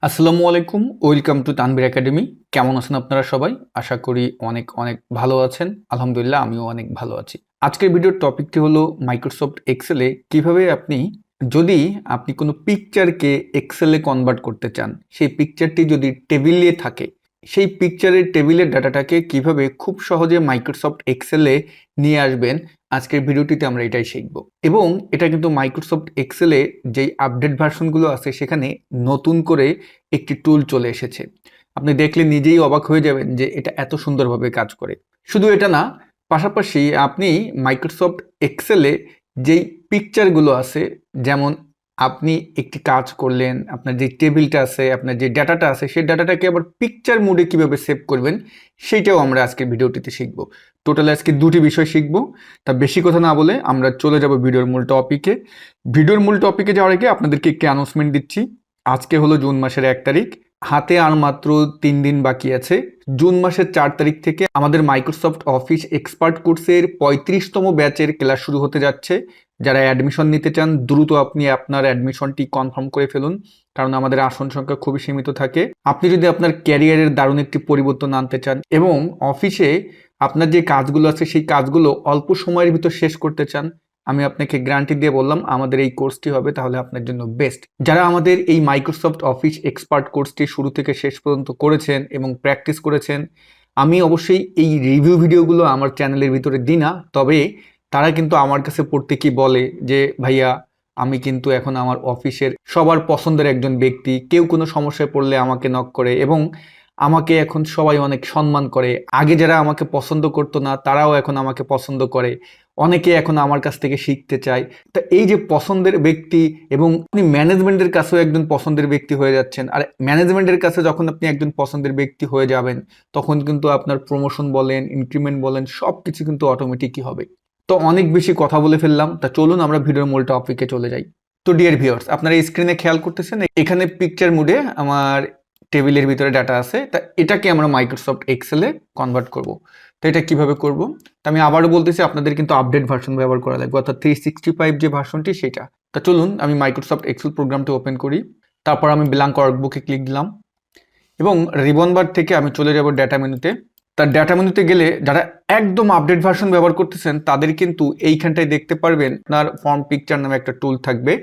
আসসালামু আলাইকুম, welcome to Tanvir academy. কেমন আছেন আপনারা সবাই? আশা করি অনেক অনেক ভালো আছেন। আলহামদুলিল্লাহ আমিও অনেক ভালো আছি। আজকের ভিডিওর টপিকটি হলো মাইক্রোসফট এক্সেলে কিভাবে যদি আপনি কোনো পিকচারকে এক্সেলে কনভার্ট করতে চান, সেই পিকচারটি যদি টেবিলে থাকে, সেই পিকচারের টেবিলের ডাটাটাকে কিভাবে খুব সহজে মাইক্রোসফট এক্সেলে নিয়ে আসবেন, আজকের ভিডিওটিতে আমরা এটাই শিখব। এবং এটা কিন্তু মাইক্রোসফট এক্সেলে যেই আপডেট ভার্সনগুলো আছে সেখানে নতুন করে একটি টুল চলে এসেছে। আপনি দেখলে নিজেই অবাক হয়ে যাবেন যে এটা এত সুন্দরভাবে কাজ করে। শুধু এটা না, পাশাপাশি আপনি মাইক্রোসফট এক্সেলে যেই পিকচারগুলো আছে, যেমন আপনি একটি কাজ করলেন, আপনার যে টেবিলটা আছে, আপনার যে ডাটাটা আছে, সেই ডাটাটাকে আবার পিকচার মোডে কিভাবে সেভ করবেন সেটাও আমরা আজকের ভিডিওটিতে শিখব। টোটাল আজকে দুটি বিষয় শিখব। তা বেশি কথা না বলে আমরা চলে যাব ভিডিওর মূল টপিকে। ভিডিওর মূল টপিকে যাওয়ার আগে আপনাদেরকে একটি অ্যানাউন্সমেন্ট দিচ্ছি। আজকে হলো জুন মাসের 1 তারিখ, হাতে আর মাত্র 3 দিন বাকি আছে। জুন মাসের 4 তারিখ থেকে আমাদের মাইক্রোসফট অফিস এক্সপার্ট কোর্সের 35তম ব্যাচের ক্লাস শুরু হতে যাচ্ছে। যারা অ্যাডমিশন নিতে চান দ্রুত আপনি আপনার অ্যাডমিশনটি কনফার্ম করে ফেলুন, কারণ আমাদের আসন সংখ্যা খুবই সীমিত থাকে। আপনি যদি আপনার ক্যারিয়ারের দারুণ একটি পরিবর্তন আনতে চান এবং অফিসে আপনার যে কাজগুলো আছে সেই কাজগুলো অল্প সময়ের ভিতর শেষ করতে চান, আমি আপনাকে গ্যারান্টি দিয়ে বললাম আমাদের এই কোর্সটি হবে তাহলে আপনার জন্য বেস্ট। যারা আমাদের এই মাইক্রোসফট অফিস এক্সপার্ট কোর্সটি শুরু থেকে শেষ পর্যন্ত করেছেন এবং প্র্যাকটিস করেছেন, আমি অবশ্যই এই রিভিউ ভিডিওগুলো আমার চ্যানেলের ভিতরে দিই না, তবে তারা কিন্তু আমার কাছে পড়তে কি বলে যে ভাইয়া, আমি কিন্তু এখন আমার অফিসের সবার পছন্দের একজন ব্যক্তি, কেউ কোনো সমস্যায় পড়লে আমাকে নক করে এবং আমাকে এখন সবাই অনেক সম্মান করে। আগে যারা আমাকে পছন্দ করতো না তারাও এখন আমাকে পছন্দ করে, অনেকে এখন আমার কাছ থেকে শিখতে চায়। তা এই যে পছন্দের ব্যক্তি, এবং আপনি ম্যানেজমেন্টের কাছেও একজন পছন্দের ব্যক্তি হয়ে যাচ্ছেন। আর ম্যানেজমেন্টের কাছে যখন আপনি একজন পছন্দের ব্যক্তি হয়ে যাবেন, তখন কিন্তু আপনার প্রমোশন বলেন, ইনক্রিমেন্ট বলেন, সব কিছু কিন্তু অটোমেটিকই হবে। তো অনেক বেশি কথা বলে ফেললাম, তা চলুন আমরা ভিডিওর মূল টপিকে চলে যাই। তো ডিয়ার ভিউয়ার্স, আপনারা স্ক্রিনে খেয়াল করতেছেন এখানে পিকচার মোডে আমার টেবিলের ভিতরে ডাটা আছে। তা এটাকে আমরা মাইক্রোসফট এক্সেলে কনভার্ট করব। তো এটা কিভাবে করব? তা আমি আবারও বলতেছি, আপনাদের কিন্তু আপডেট ভার্সন ব্যবহার করা লাগবে, অর্থাৎ 365 যে ভার্সনটি সেটা। তা চলুন আমি মাইক্রোসফট এক্সেল প্রোগ্রামটি ওপেন করি। তারপর আমি ব্ল্যাঙ্ক ওয়ার্কবুকে ক্লিক দিলাম এবং রিবন বার থেকে আমি চলে যাব ডেটা মেনুতে। তার ডেটা মেনুতে গেলে যারা একদম আপডেট ভার্সন ব্যবহার করতেছেন তাদের কিন্তু এইখানটায় দেখতে পারবেন আপনার ফর্ম পিকচার নামে একটা টুল থাকবে।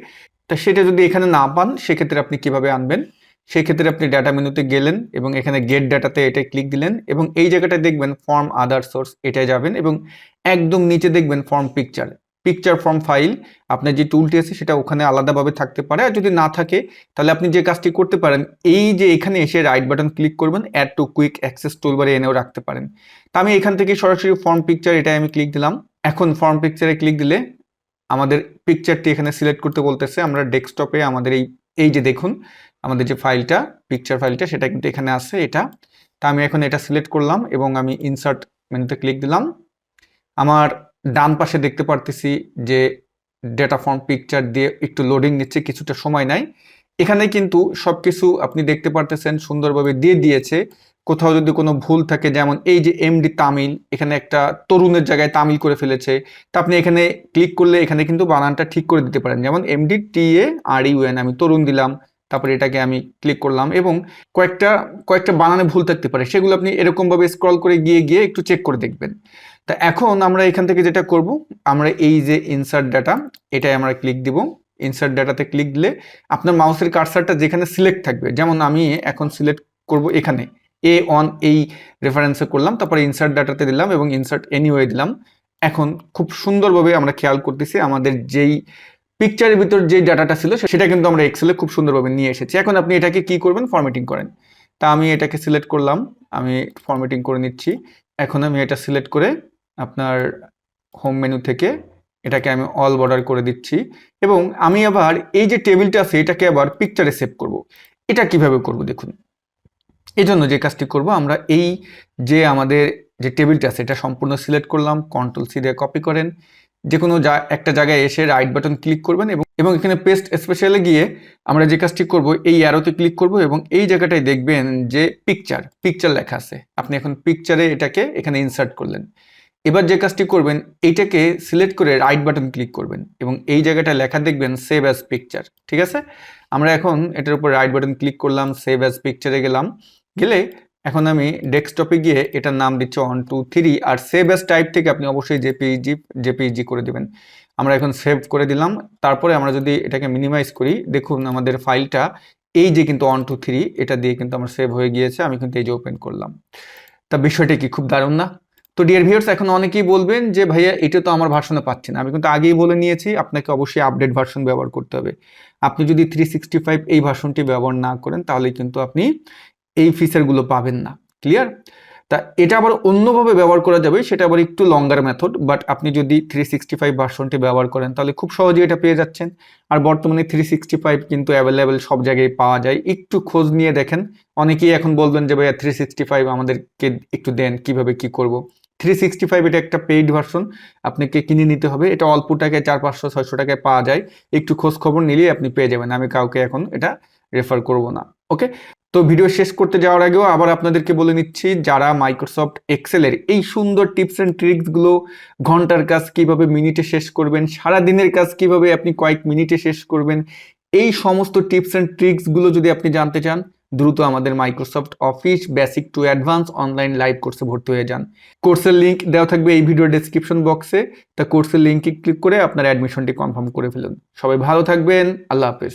তা সেটা যদি এখানে না পান সেক্ষেত্রে আপনি কিভাবে আনবেন? সেক্ষেত্রে আপনি ডাটা মেনুতে গেলেন এবং এখানে গেট ডাটাতে এটাই ক্লিক দিলেন এবং এই জায়গাটায় দেখবেন ফর্ম আদার সোর্স, এটাই যাবেন এবং একদম নিচে দেখবেন form picture, picture form file. আপনার যে টুলটি আছে সেটা ওখানে আলাদাভাবে থাকতে পারে, আর যদি না থাকে তাহলে আপনি যে কাজটি করতে পারেন, এই যে এখানে এসে রাইট বাটন ক্লিক করবেন, অ্যাড টু কুইক অ্যাক্সেস টুলবারে এনেও রাখতে পারেন। তা আমি এখান থেকে সরাসরি ফর্ম পিকচার এটাই আমি ক্লিক দিলাম। এখন ফর্ম পিকচারে ক্লিক দিলে আমাদের পিকচারটি এখানে সিলেক্ট করতে বলতেছে। আমরা ডেস্কটপে আমাদের এই যে দেখুন আমাদের যে ফাইলটা, পিকচার ফাইলটা, সেটা কিন্তু এখানে আছে এটা। তা আমি এখন এটা সিলেক্ট করলাম এবং আমি ইনসার্ট মেনুতে ক্লিক দিলাম। আমার ডান পাশে দেখতে পারতেছি যে ডেটা ফর্ম পিকচার দিয়ে একটু লোডিং নিচ্ছে, কিছুটা সময় নেয়। এখানে কিন্তু সবকিছু আপনি দেখতে পারতেছেন সুন্দরভাবে দিয়ে দিয়েছে। কোথাও যদি কোনো ভুল থাকে, যেমন এই যে এমডি তামিল, এখানে একটা তরুণের জায়গায় তামিল করে ফেলেছে, তা আপনি এখানে ক্লিক করলে এখানে কিন্তু বানানটা ঠিক করে দিতে পারেন। যেমন এমডি TARUN, আমি তরুণ দিলাম, তারপরে এটাকে আমি ক্লিক করলাম এবং কয়েকটা বানানে ভুল থাকতে পারে, সেগুলো আপনি এরকমভাবে স্ক্রল করে গিয়ে একটু চেক করে দেখবেন। তা এখন আমরা এখান থেকে যেটা করব, আমরা এই যে ইনসার্ট ডাটা, এটাই আমরা ক্লিক দিব। ইনসার্ট ডাটাতে ক্লিক দিলে আপনার মাউসের কার্সারটা যেখানে সিলেক্ট থাকবে, যেমন আমি এখন সিলেক্ট করব এখানে A1, এই রেফারেন্সে করলাম, তারপরে ইনসার্ট ডাটাতে দিলাম এবং ইনসার্ট এনিওয়ে দিলাম। এখন খুব সুন্দরভাবে আমরা খেয়াল করতেছি আমাদের যেই পিকচারের ভিতর যে ডাটাটা ছিল সেটা কিন্তু আমরা এক্সেলে খুব সুন্দরভাবে নিয়ে এসেছি। এখন আপনি এটাকে কি করবেন? ফরম্যাটিং করেন। তা আমি এটাকে সিলেক্ট করলাম, আমি ফরম্যাটিং করে নিচ্ছি। এখন আমি এটা সিলেক্ট করে আপনার হোম মেনু থেকে এটাকে আমি অল বর্ডার করে দিচ্ছি এবং আমি আবার এই যে টেবিলটা আছে এটাকে আবার পিকচারে সেভ করব। এটা কিভাবে করব দেখুন। এই জন্য যে কাজটি করব, আমরা এই যে আমাদের যে টেবিলটা আছে এটা সম্পূর্ণ সিলেক্ট করলাম, Ctrl+C দিয়ে কপি করেন, যে কোনো একটা জায়গায় এসে রাইট বাটন ক্লিক করবেন এবং এখানে পেস্ট স্পেশালে গিয়ে আমরা যে কাজটি করব, এই অ্যারোতে ক্লিক করব এবং এই জায়গাটায় দেখবেন যে পিকচার লেখা আছে। আপনি এখন পিকচারে এটাকে এখানে ইনসার্ট করলেন। এবার যে কাজটি করবেন, এইটাকে সিলেক্ট করে রাইট বাটন ক্লিক করবেন এবং এই জায়গাটা লেখা দেখবেন সেভ অ্যাজ পিকচার, ঠিক আছে? আমরা এখন এটার উপর রাইট বাটন ক্লিক করলাম, সেভ অ্যাজ পিকচারে গেলাম, গেলে এখন আমি ডেস্কটপে গিয়ে এটার নাম দিচ্ছি 1 2 3 আর সেভ অ্যাজ টাইপ থেকে আপনি অবশ্যই জেপিইজি করে দিবেন। আমরা এখন সেভ করে দিলাম। তারপরে আমরা যদি এটাকে মিনিমাইজ করি, দেখুন আমাদের ফাইলটা এই যে কিন্তু 1 2 3 এটা দিয়ে কিন্তু আমার সেভ হয়ে গিয়েছে। আমি কিন্তু এই যে ওপেন করলাম। তা বিষয়টা কি খুব দারুণ না? তো ডিয়ার ভিউয়ার্স, এখন অনেকেই বলবেন যে ভাইয়া এটা তো আমার ভার্সনে পাচ্ছি না। আমি কিন্তু আগেই বলে নিয়েছি আপনাকে অবশ্যই আপডেট ভার্সন ব্যবহার করতে হবে। আপনি যদি 365 এই ভার্সনটি ব্যবহার না করেন তাহলে কিন্তু আপনি এই ফিচারগুলো পাবেন না। ক্লিয়ার? তা এটা আবার অন্যভাবে ব্যবহার করা যাবে, সেটা আবার একটু লঙ্গার মেথড, বাট আপনি যদি 365 ভার্সনটি ব্যবহার করেন তাহলে খুব সহজেই এটা পেয়ে যাচ্ছেন। আর বর্তমানে 365 কিন্তু অ্যাভেলেবেল সব জায়গায় পাওয়া যায়। একটু খোঁজ নিয়ে দেখেন। অনেকেই এখন বলবেন যে ভাইয়া 365 আমাদেরকে একটু দেন, কিভাবে কি করব। 365 এটা একটা পেইড ভার্সন, আপনাকে কিনে নিতে হবে। এটা অল্প টাকায় 400-500-600 টাকায় পাওয়া যায়। একটু খোঁজ খবর নিলেই আপনি পেয়ে যাবেন। আমি কাউকে এখন এটা রেফার করব না। ওকে, তো ভিডিও শেষ করতে যাওয়ার আগেও আবার আপনাদেরকে বলে নিচ্ছি, যারা মাইক্রোসফট এক্সেলের এই সুন্দর টিপস অ্যান্ড ট্রিক্সগুলো, ঘন্টার কাজ কিভাবে মিনিটে শেষ করবেন, সারা দিনের কাজ কিভাবে আপনি কয়েক মিনিটে শেষ করবেন, এই সমস্ত টিপস অ্যান্ড ট্রিক্সগুলো যদি আপনি জানতে চান, দ্রুত আমাদের Microsoft office basic to advance online live কোর্সে ভর্তি হয়ে যান। কোর্সের লিঙ্ক দেওয়া থাকবে এই ভিডিওর ডেসক্রিপশন বক্সে। তা কোর্সের লিঙ্কে ক্লিক করে আপনার অ্যাডমিশনটি কনফার্ম করে ফেলুন। সবাই ভালো থাকবেন। আল্লাহ হাফেজ।